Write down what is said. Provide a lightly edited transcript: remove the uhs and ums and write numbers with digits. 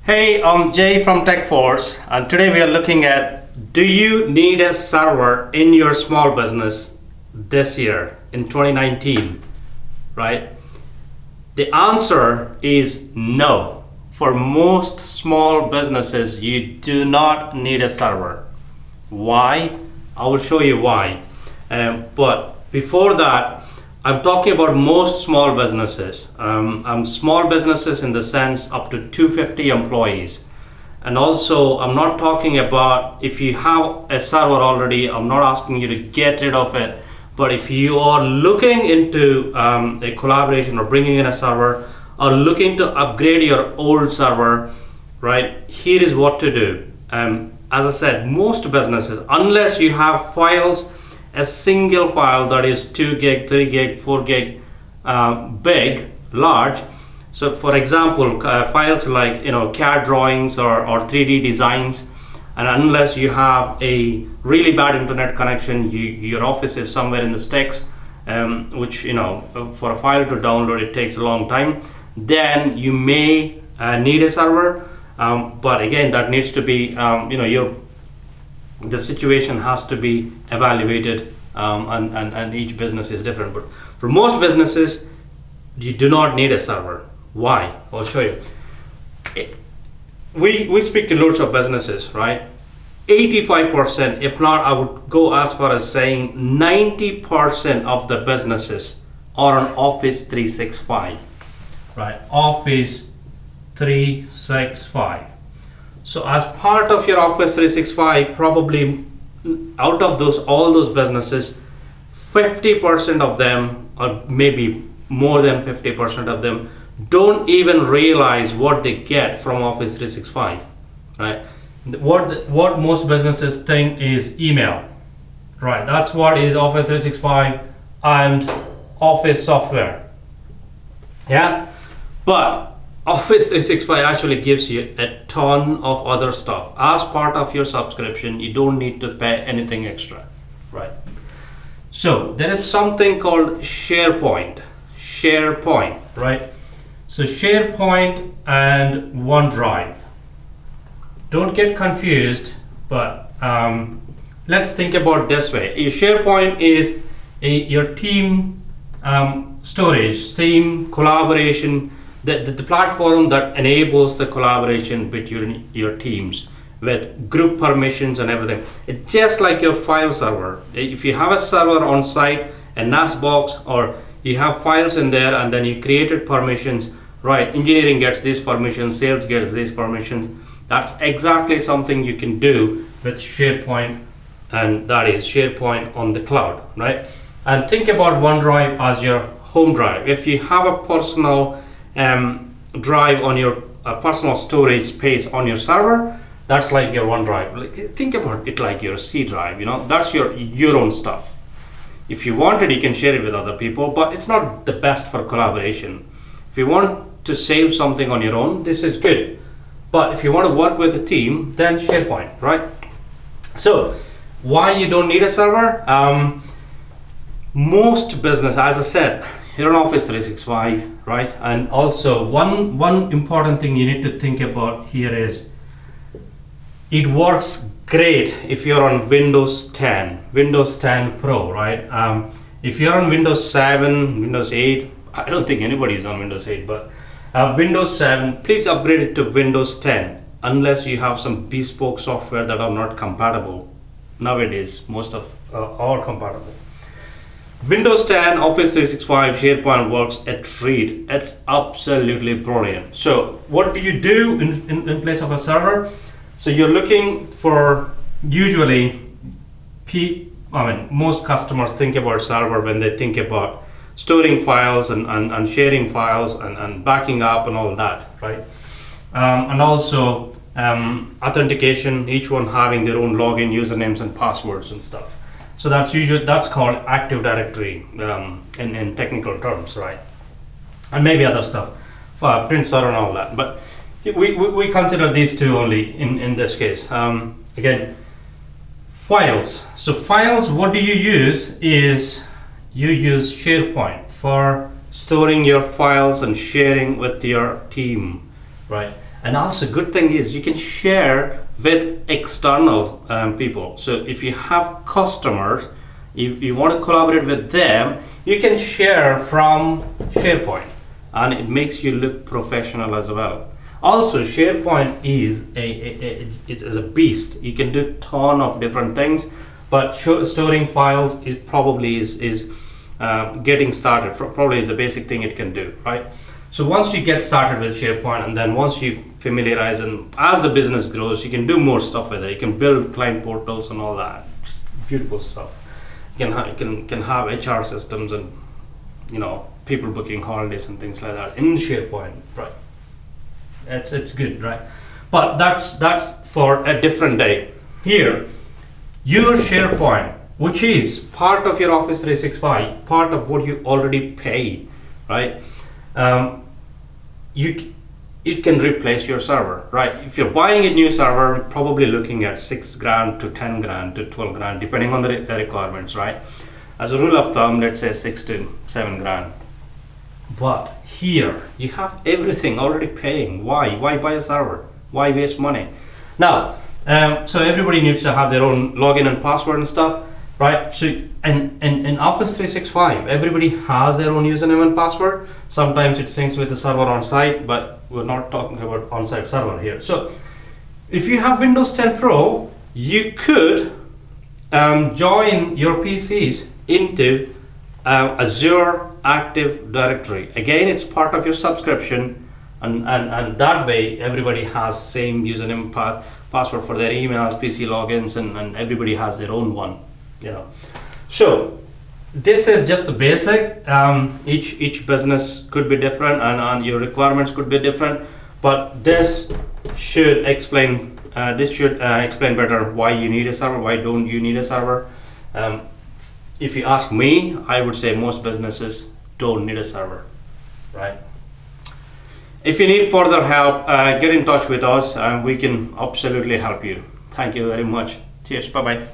Hey, I'm Jay from TechForce, and today we are looking at, do you need a server in your small business this year in 2019, right? The answer is no. For most small businesses, you do not need a server. Why? I will show you why. But before that, I'm talking about most small businesses. Small businesses in the sense up to 250 employees. And also, I'm not talking about if you have a server already, I'm not asking you to get rid of it. But if you are looking into a collaboration or bringing in a server or looking to upgrade your old server, right, here is what to do. As I said, most businesses, unless you have files, a single file that is 2 gig, 3 gig, 4 gig big, large. So for example, files like CAD drawings or 3D designs, and unless you have a really bad internet connection, your office is somewhere in the sticks, which for a file to download it takes a long time, then you may need a server. But again, that needs to be the situation has to be evaluated, and each business is different. But for most businesses, you do not need a server. Why? I'll show you. We speak to loads of businesses, right? 85%, if not, I would go as far as saying 90% of the businesses are on Office 365, right? Office 365. So as part of your Office 365, probably out of all those businesses, 50% of them, or maybe more than 50% of them, don't even realize what they get from Office 365, right? What most businesses think is email, right? That's what is Office 365 and Office software, yeah? But Office 365 actually gives you a ton of other stuff. As part of your subscription, you don't need to pay anything extra, right? So there is something called SharePoint, right? So SharePoint and OneDrive. Don't get confused, but let's think about this way. SharePoint is your team storage, team collaboration, the platform that enables the collaboration between your teams with group permissions and everything. It's just like your file server. If you have a server on site, a NAS box, or you have files in there and then you created permissions, right? Engineering gets these permissions, sales gets these permissions. That's exactly something you can do with SharePoint, and that is SharePoint on the cloud, right? And think about OneDrive as your home drive. If you have a personal drive on your personal storage space on your server, that's like your OneDrive. Think about it like your C drive, that's your own stuff. If you want it, you can share it with other people, but it's not the best for collaboration. If you want to save something on your own, this is good. But if you want to work with a team, then SharePoint, right? So why you don't need a server? Most business, as I said, you're on Office 365, right? And also one important thing you need to think about here is it works great if you're on Windows 10, Windows 10 Pro, right? If you're on Windows 7, Windows 8, I don't think anybody is on Windows 8, but Windows 7, please upgrade it to Windows 10 unless you have some bespoke software that are not compatible. Nowadays, most of are compatible. Windows 10, Office 365, SharePoint works a treat. It's absolutely brilliant. So what do you do in place of a server? So you're looking for, usually, most customers think about server when they think about storing files and sharing files and backing up and all that, right? And also authentication, each one having their own login, usernames and passwords and stuff. So that's called Active Directory in technical terms, right? And maybe other stuff, printer and all that. But we consider these two only in this case. Again, files. So files, what do you use is you use SharePoint for storing your files and sharing with your team, right? And also, good thing is you can share with external people. So if you have customers, you want to collaborate with them, you can share from SharePoint, and it makes you look professional as well. Also, SharePoint is it's a beast. You can do a ton of different things, but storing files is probably getting started. Probably is a basic thing it can do, right? So once you get started with SharePoint, and then once you familiarize, and as the business grows, you can do more stuff with it. You can build client portals and all that. Just beautiful stuff. You can have HR systems and people booking holidays and things like that in SharePoint, right? It's good, right? But that's for a different day. Here, your SharePoint, which is part of your Office 365, part of what you already pay, right? It can replace your server, right? If you're buying a new server, you're probably looking at $6,000 to $10,000 to $12,000, depending on the requirements, right? As a rule of thumb, let's say $6,000 to $7,000. But here you have everything already paying. Why buy a server? Why waste money? Now, so everybody needs to have their own login and password and stuff, right? So in Office 365, everybody has their own username and password. Sometimes it syncs with the server on site, but we're not talking about on-site server here. So if you have Windows 10 Pro, you could join your PCs into Azure Active Directory. Again, it's part of your subscription, and that way everybody has same username password for their emails, PC logins, and everybody has their own one. So this is just the basic. Each business could be different, and your requirements could be different, but this should explain better why you need a server, why don't you need a server. If you ask me, I would say most businesses don't need a server, right? If you need further help, get in touch with us and we can absolutely help you. Thank you very much. Cheers. Bye-bye.